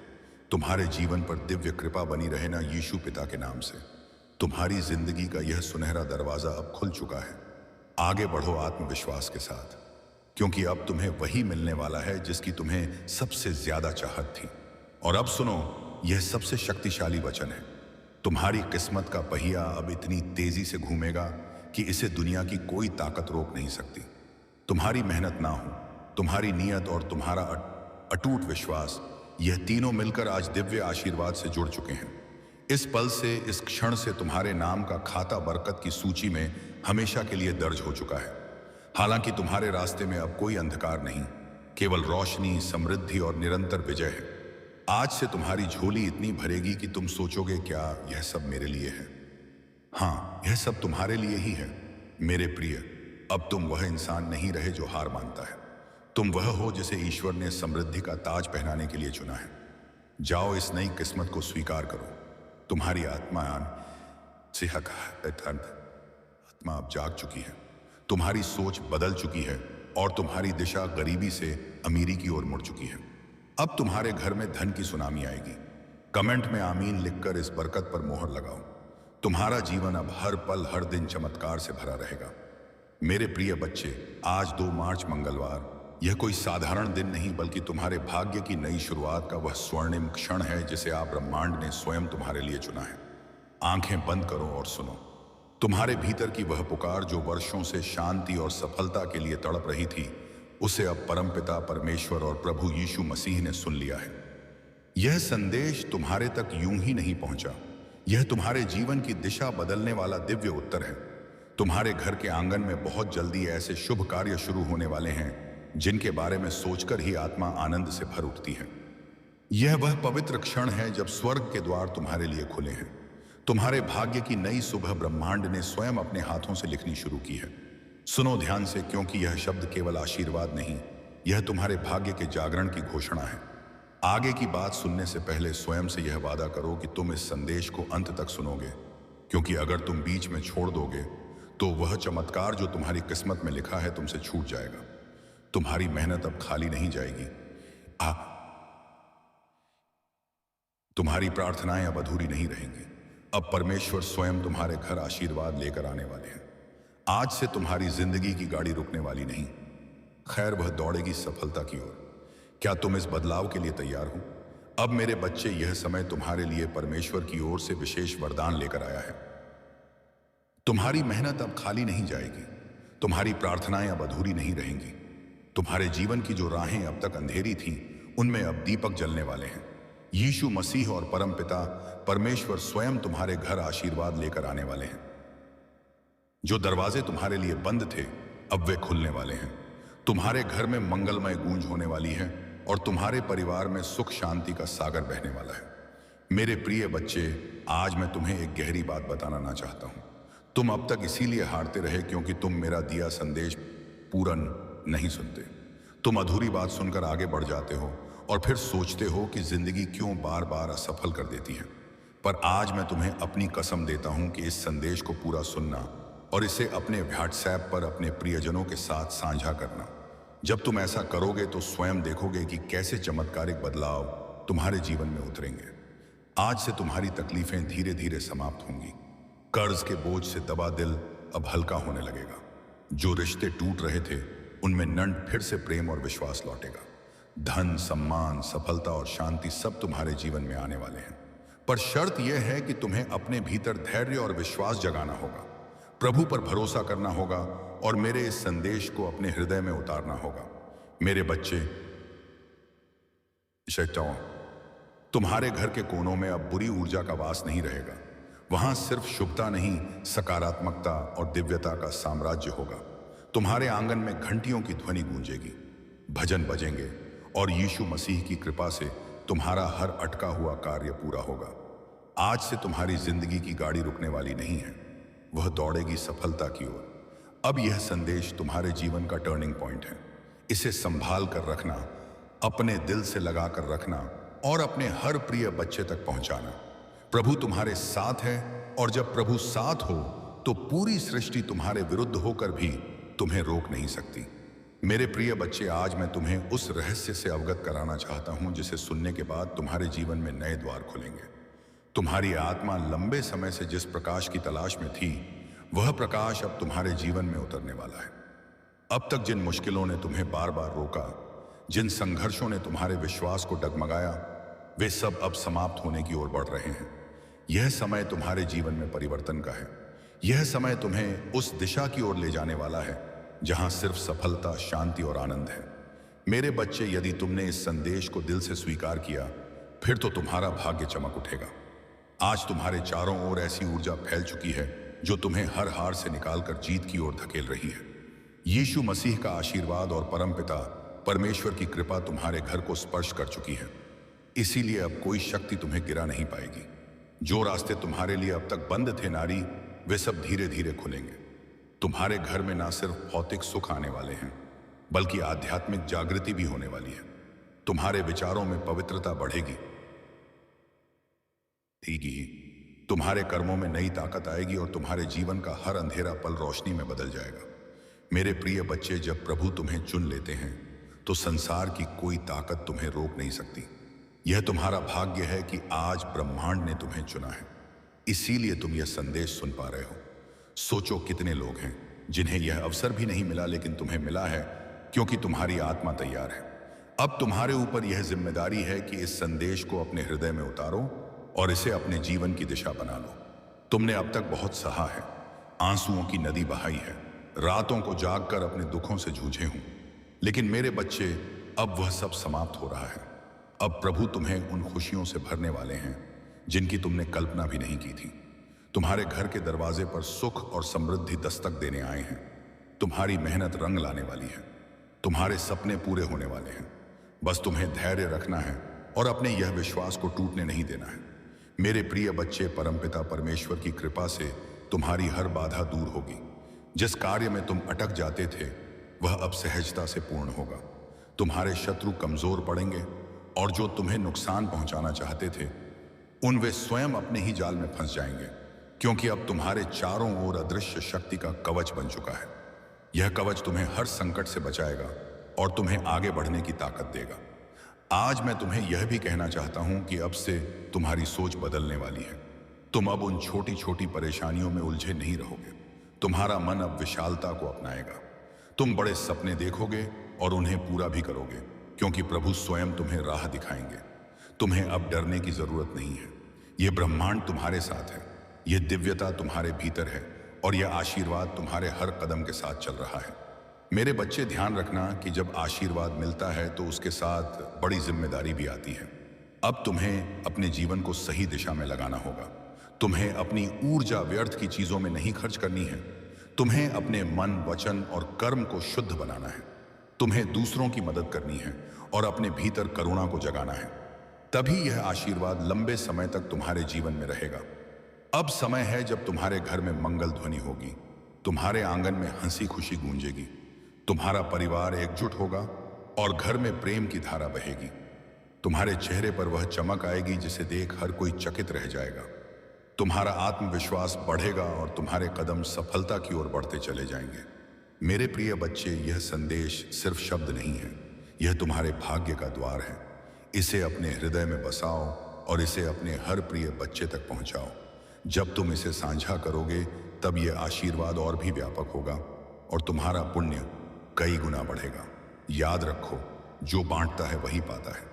तुम्हारे जीवन पर दिव्य कृपा बनी रहे ना यीशु पिता के नाम से। तुम्हारी जिंदगी का यह सुनहरा दरवाजा अब खुल चुका है। आगे बढ़ो आत्मविश्वास के साथ, क्योंकि अब तुम्हें वही मिलने वाला है जिसकी तुम्हें सबसे ज्यादा चाहत थी। और अब सुनो, यह सबसे शक्तिशाली वचन है। तुम्हारी किस्मत का पहिया अब इतनी तेजी से घूमेगा कि इसे दुनिया की कोई ताकत रोक नहीं सकती। तुम्हारी मेहनत ना हो, तुम्हारी नीयत और तुम्हारा अटूट विश्वास, यह तीनों मिलकर आज दिव्य आशीर्वाद से जुड़ चुके हैं। इस पल से, इस क्षण से तुम्हारे नाम का खाता बरकत की सूची में हमेशा के लिए दर्ज हो चुका है। हालांकि तुम्हारे रास्ते में अब कोई अंधकार नहीं, केवल रोशनी, समृद्धि और निरंतर विजय है। आज से तुम्हारी झोली इतनी भरेगी कि तुम सोचोगे, क्या यह सब मेरे लिए है? हाँ, यह सब तुम्हारे लिए ही है। मेरे प्रिय, अब तुम वह इंसान नहीं रहे जो हार मानता है। तुम वह हो जिसे ईश्वर ने समृद्धि का ताज पहनाने के लिए चुना है। जाओ, इस नई किस्मत को स्वीकार करो। तुम्हारी आत्मा अब जाग चुकी है, तुम्हारी सोच बदल चुकी है और तुम्हारी दिशा गरीबी से अमीरी की ओर मुड़ चुकी है। अब तुम्हारे घर में धन की सुनामी आएगी। कमेंट में आमीन लिखकर इस बरकत पर मोहर लगाओ। तुम्हारा जीवन अब हर पल, हर दिन चमत्कार से भरा रहेगा। मेरे प्रिय बच्चे, आज 2 मार्च मंगलवार यह कोई साधारण दिन नहीं बल्कि तुम्हारे भाग्य की नई शुरुआत का वह स्वर्णिम क्षण है जिसे आप ब्रह्मांड ने स्वयं तुम्हारे लिए चुना है। आंखें बंद करो और सुनो। तुम्हारे भीतर की वह पुकार जो वर्षों से शांति और सफलता के लिए तड़प रही थी, उसे अब परमपिता परमेश्वर और प्रभु यीशु मसीह ने सुन लिया है। यह संदेश तुम्हारे तक यूं ही नहीं पहुंचा। यह तुम्हारे जीवन की दिशा बदलने वाला दिव्य उत्तर है। तुम्हारे घर के आंगन में बहुत जल्दी ऐसे शुभ कार्य शुरू होने वाले हैं जिनके बारे में सोचकर ही आत्मा आनंद से भर उठती है। यह वह पवित्र क्षण है जब स्वर्ग के द्वार तुम्हारे लिए खुले हैं। तुम्हारे भाग्य की नई सुबह ब्रह्मांड ने स्वयं अपने हाथों से लिखनी शुरू की है। सुनो ध्यान से, क्योंकि यह शब्द केवल आशीर्वाद नहीं, यह तुम्हारे भाग्य के जागरण की घोषणा है। आगे की बात सुनने से पहले स्वयं से यह वादा करो कि तुम इस संदेश को अंत तक सुनोगे, क्योंकि अगर तुम बीच में छोड़ दोगे तो वह चमत्कार जो तुम्हारी किस्मत में लिखा है तुमसे छूट जाएगा। तुम्हारी मेहनत अब खाली नहीं जाएगी। तुम्हारी प्रार्थनाएं अब अधूरी नहीं रहेंगी। अब परमेश्वर स्वयं तुम्हारे घर आशीर्वाद लेकर आने वाले हैं। आज से तुम्हारी जिंदगी की गाड़ी रुकने वाली नहीं, खैर वह दौड़ेगी सफलता की ओर। क्या तुम इस बदलाव के लिए तैयार हो? अब मेरे बच्चे, यह समय तुम्हारे लिए परमेश्वर की ओर से विशेष वरदान लेकर आया है। तुम्हारी मेहनत अब खाली नहीं जाएगी। तुम्हारी प्रार्थनाएं अब अधूरी नहीं रहेंगी। तुम्हारे जीवन की जो राहें अब तक अंधेरी थीं, उनमें अब दीपक जलने वाले हैं। यीशु मसीह और परमपिता परमेश्वर स्वयं तुम्हारे घर आशीर्वाद लेकर आने वाले हैं। जो दरवाजे तुम्हारे लिए बंद थे, अब वे खुलने वाले हैं। तुम्हारे घर में मंगलमय गूंज होने वाली है और तुम्हारे परिवार में सुख शांति का सागर बहने वाला है। मेरे प्रिय बच्चे, आज मैं तुम्हें एक गहरी बात बताना चाहता हूं। तुम अब तक इसीलिए हारते रहे क्योंकि तुम मेरा दिया संदेश पूरा नहीं सुनते। तुम अधूरी बात सुनकर आगे बढ़ जाते हो और फिर सोचते हो कि जिंदगी क्यों बार बार असफल कर देती है। पर आज मैं तुम्हें अपनी कसम देता हूं कि इस संदेश को पूरा सुनना और इसे अपने व्हाट्सएप पर अपने प्रियजनों के साथ साझा करना। जब तुम ऐसा करोगे तो स्वयं देखोगे कि कैसे चमत्कारिक बदलाव तुम्हारे जीवन में उतरेंगे। आज से तुम्हारी तकलीफें धीरे धीरे समाप्त होंगी। कर्ज के बोझ से दबा दिल अब हल्का होने लगेगा। जो रिश्ते टूट रहे थे, उनमें नंद फिर से प्रेम और विश्वास लौटेगा। धन, सम्मान, सफलता और शांति सब तुम्हारे जीवन में आने वाले हैं। पर शर्त यह है कि तुम्हें अपने भीतर धैर्य और विश्वास जगाना होगा, प्रभु पर भरोसा करना होगा और मेरे इस संदेश को अपने हृदय में उतारना होगा। मेरे बच्चे, शैतान, तुम्हारे घर के कोनों में अब बुरी ऊर्जा का वास नहीं रहेगा। वहां सिर्फ शुभता नहीं, सकारात्मकता और दिव्यता का साम्राज्य होगा। तुम्हारे आंगन में घंटियों की ध्वनि गूंजेगी, भजन बजेंगे और यीशु मसीह की कृपा से तुम्हारा हर अटका हुआ कार्य पूरा होगा। आज से तुम्हारी जिंदगी की गाड़ी रुकने वाली नहीं है, वह दौड़ेगी सफलता की ओर। अब यह संदेश तुम्हारे जीवन का टर्निंग पॉइंट है। इसे संभाल कर रखना, अपने दिल से लगा कर रखना और अपने हर प्रिय बच्चे तक पहुंचाना। प्रभु तुम्हारे साथ है और जब प्रभु साथ हो तो पूरी सृष्टि तुम्हारे विरुद्ध होकर भी तुम्हें रोक नहीं सकती। मेरे प्रिय बच्चे, आज मैं तुम्हें उस रहस्य से अवगत कराना चाहता हूं जिसे सुनने के बाद तुम्हारे जीवन में नए द्वार खुलेंगे। तुम्हारी आत्मा लंबे समय से जिस प्रकाश की तलाश में थी, वह प्रकाश अब तुम्हारे जीवन में उतरने वाला है। अब तक जिन मुश्किलों ने तुम्हें बार बार रोका, जिन संघर्षों ने तुम्हारे विश्वास को डगमगाया, वे सब अब समाप्त होने की ओर बढ़ रहे हैं। यह समय तुम्हारे जीवन में परिवर्तन का है। यह समय तुम्हें उस दिशा की ओर ले जाने वाला है जहां सिर्फ सफलता, शांति और आनंद है। मेरे बच्चे, यदि तुमने इस संदेश को दिल से स्वीकार किया, फिर तो तुम्हारा भाग्य चमक उठेगा। आज तुम्हारे चारों ओर ऐसी ऊर्जा फैल चुकी है जो तुम्हें हर हार से निकालकर जीत की ओर धकेल रही है। यीशु मसीह का आशीर्वाद और परमपिता परमेश्वर की कृपा तुम्हारे घर को स्पर्श कर चुकी है। इसीलिए अब कोई शक्ति तुम्हें गिरा नहीं पाएगी। जो रास्ते तुम्हारे लिए अब तक बंद थे नारी, वे सब धीरे धीरे खुलेंगे। तुम्हारे घर में ना सिर्फ भौतिक सुख आने वाले हैं, बल्कि आध्यात्मिक जागृति भी होने वाली है। तुम्हारे विचारों में पवित्रता बढ़ेगी, ठीक ही तुम्हारे कर्मों में नई ताकत आएगी और तुम्हारे जीवन का हर अंधेरा पल रोशनी में बदल जाएगा। मेरे प्रिय बच्चे, जब प्रभु तुम्हें चुन लेते हैं तो संसार की कोई ताकत तुम्हें रोक नहीं सकती। यह तुम्हारा भाग्य है कि आज ब्रह्मांड ने तुम्हें चुना है, इसीलिए तुम यह संदेश सुन पा रहे हो। सोचो कितने लोग हैं जिन्हें यह अवसर भी नहीं मिला, लेकिन तुम्हें मिला है क्योंकि तुम्हारी आत्मा तैयार है। अब तुम्हारे ऊपर यह जिम्मेदारी है कि इस संदेश को अपने हृदय में उतारो और इसे अपने जीवन की दिशा बना लो। तुमने अब तक बहुत सहा है, आंसुओं की नदी बहाई है, रातों को जागकर अपने दुखों से जूझे हूं, लेकिन मेरे बच्चे, अब वह सब समाप्त हो रहा है। अब प्रभु तुम्हें उन खुशियों से भरने वाले हैं जिनकी तुमने कल्पना भी नहीं की थी। तुम्हारे घर के दरवाजे पर सुख और समृद्धि दस्तक देने आए हैं। तुम्हारी मेहनत रंग लाने वाली है। तुम्हारे सपने पूरे होने वाले हैं। बस तुम्हें धैर्य रखना है और अपने यह विश्वास को टूटने नहीं देना है। मेरे प्रिय बच्चे, परमपिता परमेश्वर की कृपा से तुम्हारी हर बाधा दूर होगी। जिस कार्य में तुम अटक जाते थे वह अब सहजता से पूर्ण होगा। तुम्हारे शत्रु कमजोर पड़ेंगे और जो तुम्हें नुकसान पहुंचाना चाहते थे उन वे स्वयं अपने ही जाल में फंस जाएंगे, क्योंकि अब तुम्हारे चारों ओर अदृश्य शक्ति का कवच बन चुका है। यह कवच तुम्हें हर संकट से बचाएगा और तुम्हें आगे बढ़ने की ताकत देगा। आज मैं तुम्हें यह भी कहना चाहता हूं कि अब से तुम्हारी सोच बदलने वाली है। तुम अब उन छोटी छोटी परेशानियों में उलझे नहीं रहोगे। तुम्हारा मन अब विशालता को अपनाएगा। तुम बड़े सपने देखोगे और उन्हें पूरा भी करोगे, क्योंकि प्रभु स्वयं तुम्हें राह दिखाएंगे। तुम्हें अब डरने की जरूरत नहीं है। यह ब्रह्मांड तुम्हारे साथ है, यह दिव्यता तुम्हारे भीतर है और यह आशीर्वाद तुम्हारे हर कदम के साथ चल रहा है। मेरे बच्चे, ध्यान रखना कि जब आशीर्वाद मिलता है तो उसके साथ बड़ी जिम्मेदारी भी आती है। अब तुम्हें अपने जीवन को सही दिशा में लगाना होगा। तुम्हें अपनी ऊर्जा व्यर्थ की चीजों में नहीं खर्च करनी है। तुम्हें अपने मन, वचन और कर्म को शुद्ध बनाना है। तुम्हें दूसरों की मदद करनी है और अपने भीतर करुणा को जगाना है। तभी यह आशीर्वाद लंबे समय तक तुम्हारे जीवन में रहेगा। अब समय है जब तुम्हारे घर में मंगल ध्वनि होगी, तुम्हारे आंगन में हंसी खुशी गूंजेगी, तुम्हारा परिवार एकजुट होगा और घर में प्रेम की धारा बहेगी। तुम्हारे चेहरे पर वह चमक आएगी जिसे देख हर कोई चकित रह जाएगा। तुम्हारा आत्मविश्वास बढ़ेगा और तुम्हारे कदम सफलता की ओर बढ़ते चले जाएंगे। मेरे प्रिय बच्चे, यह संदेश सिर्फ शब्द नहीं है, यह तुम्हारे भाग्य का द्वार है। इसे अपने हृदय में बसाओ और इसे अपने हर प्रिय बच्चे तक पहुंचाओ। जब तुम इसे साझा करोगे तब यह आशीर्वाद और भी व्यापक होगा और तुम्हारा पुण्य कई गुना बढ़ेगा। याद रखो, जो बांटता है वही पाता है।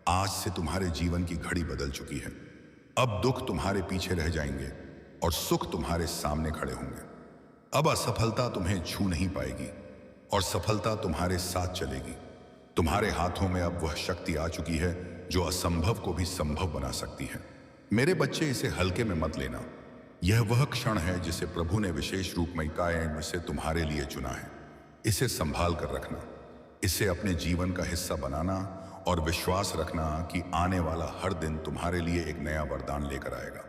आज से तुम्हारे जीवन की घड़ी बदल चुकी है। अब दुख तुम्हारे पीछे रह जाएंगे और सुख तुम्हारे सामने खड़े होंगे। अब असफलता तुम्हें छू नहीं पाएगी और सफलता तुम्हारे साथ चलेगी। तुम्हारे हाथों में अब वह शक्ति आ चुकी है जो असंभव को भी संभव बना सकती है। मेरे बच्चे, इसे हल्के में मत लेना। यह वह क्षण है जिसे प्रभु ने विशेष रूप में कायन से तुम्हारे लिए चुना है। इसे संभाल कर रखना, इसे अपने जीवन का हिस्सा बनाना और विश्वास रखना कि आने वाला हर दिन तुम्हारे लिए एक नया वरदान लेकर आएगा।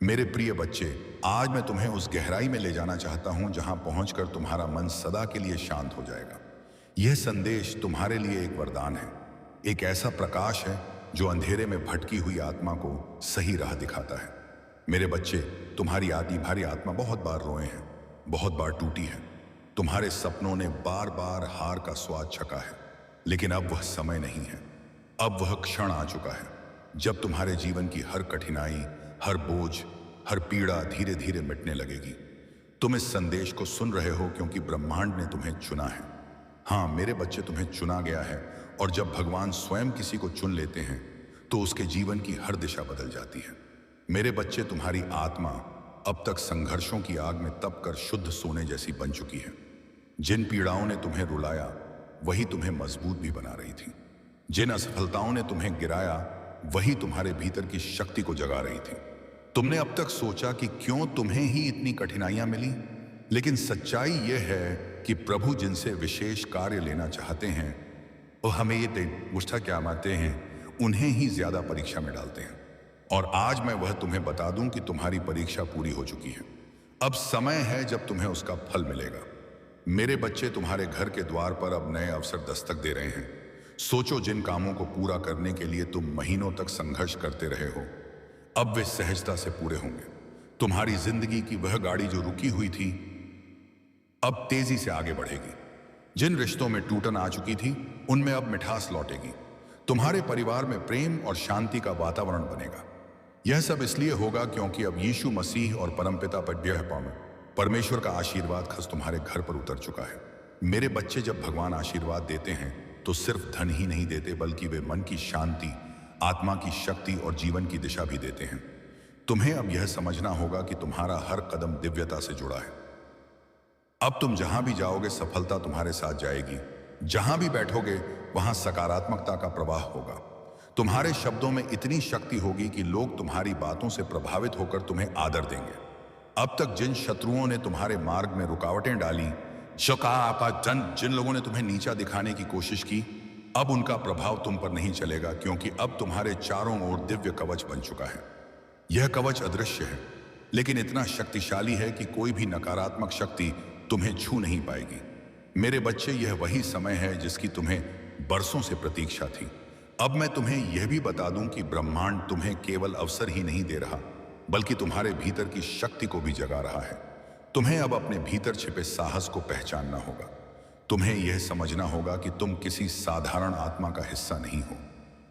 मेरे प्रिय बच्चे, आज मैं तुम्हें उस गहराई में ले जाना चाहता हूं जहां पहुंचकर तुम्हारा मन सदा के लिए शांत हो जाएगा। यह संदेश तुम्हारे लिए एक वरदान है, एक ऐसा प्रकाश है जो अंधेरे में भटकी हुई आत्मा को सही राह दिखाता है। मेरे बच्चे, तुम्हारी आदि भारी आत्मा बहुत बार रोए हैं, बहुत बार टूटी है। तुम्हारे सपनों ने बार बार हार का स्वाद चखा है, लेकिन अब वह समय नहीं है। अब वह क्षण आ चुका है जब तुम्हारे जीवन की हर कठिनाई, हर बोझ, हर पीड़ा धीरे धीरे मिटने लगेगी। तुम इस संदेश को सुन रहे हो क्योंकि ब्रह्मांड ने तुम्हें चुना है। हाँ मेरे बच्चे, तुम्हें चुना गया है और जब भगवान स्वयं किसी को चुन लेते हैं तो उसके जीवन की हर दिशा बदल जाती है। मेरे बच्चे, तुम्हारी आत्मा अब तक संघर्षों की आग में तप कर शुद्ध सोने जैसी बन चुकी है। जिन पीड़ाओं ने तुम्हें रुलाया वही तुम्हें मजबूत भी बना रही थी। जिन असफलताओं ने तुम्हें गिराया वही तुम्हारे भीतर की शक्ति को जगा रही थी। तुमने अब तक सोचा कि क्यों तुम्हें ही इतनी कठिनाइयां मिली, लेकिन सच्चाई यह है कि प्रभु जिनसे विशेष कार्य लेना चाहते हैं वो हमें ये गुस्सा क्या मानते हैं, उन्हें ही ज्यादा परीक्षा में डालते हैं। और आज मैं वह तुम्हें बता दूं कि तुम्हारी परीक्षा पूरी हो चुकी है। अब समय है जब तुम्हें उसका फल मिलेगा। मेरे बच्चे, तुम्हारे घर के द्वार पर अब नए अवसर दस्तक दे रहे हैं। सोचो, जिन कामों को पूरा करने के लिए तुम महीनों तक संघर्ष करते रहे हो, अब वे सहजता से पूरे होंगे। तुम्हारी जिंदगी की वह गाड़ी जो रुकी हुई थी अब तेजी से आगे बढ़ेगी। जिन रिश्तों में टूटन आ चुकी थी उनमें अब मिठास लौटेगी। तुम्हारे परिवार में प्रेम और शांति का वातावरण बनेगा। यह सब इसलिए होगा क्योंकि अब यीशु मसीह और परमपिता परमेश्वर का आशीर्वाद खस तुम्हारे घर पर उतर चुका है। मेरे बच्चे जब भगवान आशीर्वाद देते हैं तो सिर्फ धन ही नहीं देते, बल्कि वे मन की शांति, आत्मा की शक्ति और जीवन की दिशा भी देते हैं। तुम्हें अब यह समझना होगा कि तुम्हारा हर कदम दिव्यता से जुड़ा है। अब तुम जहां भी जाओगे सफलता तुम्हारे साथ जाएगी। जहां भी बैठोगे वहां सकारात्मकता का प्रवाह होगा। तुम्हारे शब्दों में इतनी शक्ति होगी कि लोग तुम्हारी बातों से प्रभावित होकर तुम्हें आदर देंगे। अब तक जिन शत्रुओं ने तुम्हारे मार्ग में रुकावटें डाली, जिन लोगों ने तुम्हें नीचा दिखाने की कोशिश की, अब उनका प्रभाव तुम पर नहीं चलेगा, क्योंकि अब तुम्हारे चारों ओर दिव्य कवच बन चुका है। यह कवच अदृश्य है, लेकिन इतना शक्तिशाली है कि कोई भी नकारात्मक शक्ति तुम्हें छू नहीं पाएगी। मेरे बच्चे, यह वही समय है जिसकी तुम्हें बरसों से प्रतीक्षा थी। अब मैं तुम्हें यह भी बता दूं कि ब्रह्मांड तुम्हें केवल अवसर ही नहीं दे रहा, बल्कि तुम्हारे भीतर की शक्ति को भी जगा रहा है। तुम्हें अब अपने भीतर छिपे साहस को पहचानना होगा। तुम्हें यह समझना होगा कि तुम किसी साधारण आत्मा का हिस्सा नहीं हो।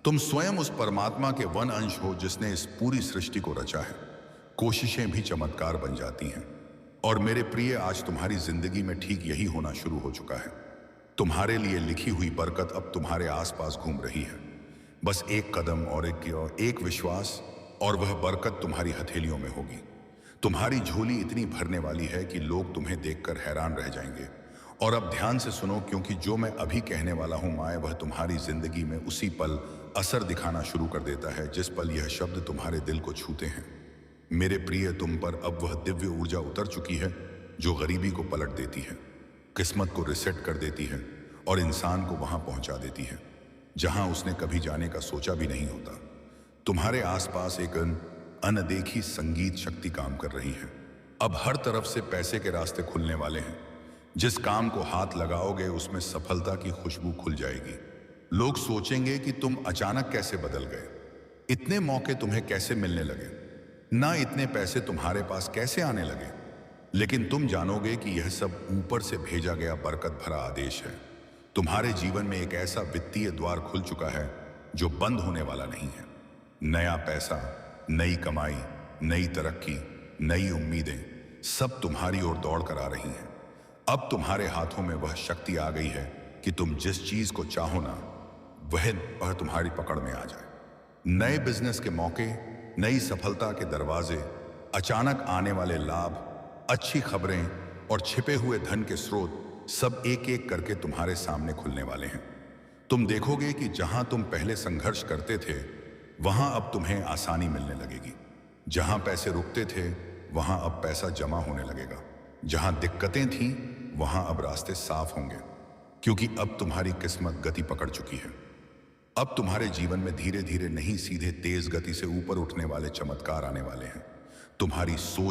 तुम स्वयं उस परमात्मा के वन अंश हो जिसने इस पूरी सृष्टि को रचा है। कोशिशें भी चमत्कार बन जाती हैं। और मेरे प्रिय, आज तुम्हारी जिंदगी में ठीक यही होना शुरू हो चुका है। तुम्हारे लिए लिखी हुई बरकत अब तुम्हारे आसपास घूम रही है। बस एक कदम और एक विश्वास, और वह बरकत तुम्हारी हथेलियों में होगी। तुम्हारी झोली इतनी भरने वाली है कि लोग तुम्हें देखकर हैरान रह जाएंगे। और अब ध्यान से सुनो, क्योंकि जो मैं अभी कहने वाला हूं माए, वह तुम्हारी जिंदगी में उसी पल असर दिखाना शुरू कर देता है जिस पल यह शब्द तुम्हारे दिल को छूते हैं। मेरे प्रिय, तुम पर अब वह दिव्य ऊर्जा उतर चुकी है जो गरीबी को पलट देती है, किस्मत को रिसेट कर देती है और इंसान को वहां पहुंचा देती है जहां उसने कभी जाने का सोचा भी नहीं होता। तुम्हारे आसपास एक अनदेखी संगीत शक्ति काम कर रही है। अब हर तरफ से पैसे के रास्ते खुलने वाले हैं। जिस काम को हाथ लगाओगे उसमें सफलता की खुशबू खुल जाएगी। लोग सोचेंगे कि तुम अचानक कैसे बदल गए, इतने मौके तुम्हें कैसे मिलने लगे, ना इतने पैसे तुम्हारे पास कैसे आने लगे। लेकिन तुम जानोगे कि यह सब ऊपर से भेजा गया बरकत भरा आदेश है। तुम्हारे जीवन में एक ऐसा वित्तीय द्वार खुल चुका है जो बंद होने वाला नहीं है। नया पैसा, नई कमाई, नई तरक्की, नई उम्मीदें सब तुम्हारी ओर दौड़ कर आ रही हैं। अब तुम्हारे हाथों में वह शक्ति आ गई है कि तुम जिस चीज को चाहो ना, वह तुम्हारी पकड़ में आ जाए। नए बिजनेस के मौके, नई सफलता के दरवाजे, अचानक आने वाले लाभ, अच्छी खबरें और छिपे हुए धन के स्रोत सब एक एक करके तुम्हारे सामने खुलने वाले हैं। तुम देखोगे कि जहां तुम पहले संघर्ष करते थे वहां अब तुम्हें आसानी मिलने लगेगी। जहां पैसे रुकते थे वहां अब पैसा जमा होने लगेगा। जहां दिक्कतें थीं वहां अब रास्ते साफ होंगे, क्योंकि अब तुम्हारी किस्मत गति पकड़ चुकी है। अब तुम्हारे जीवन में धीरे धीरे नहीं, सीधे तेज गति से ऊपर उठने वाले चमत्कार आने वाले हैं। तुम्हारी सोच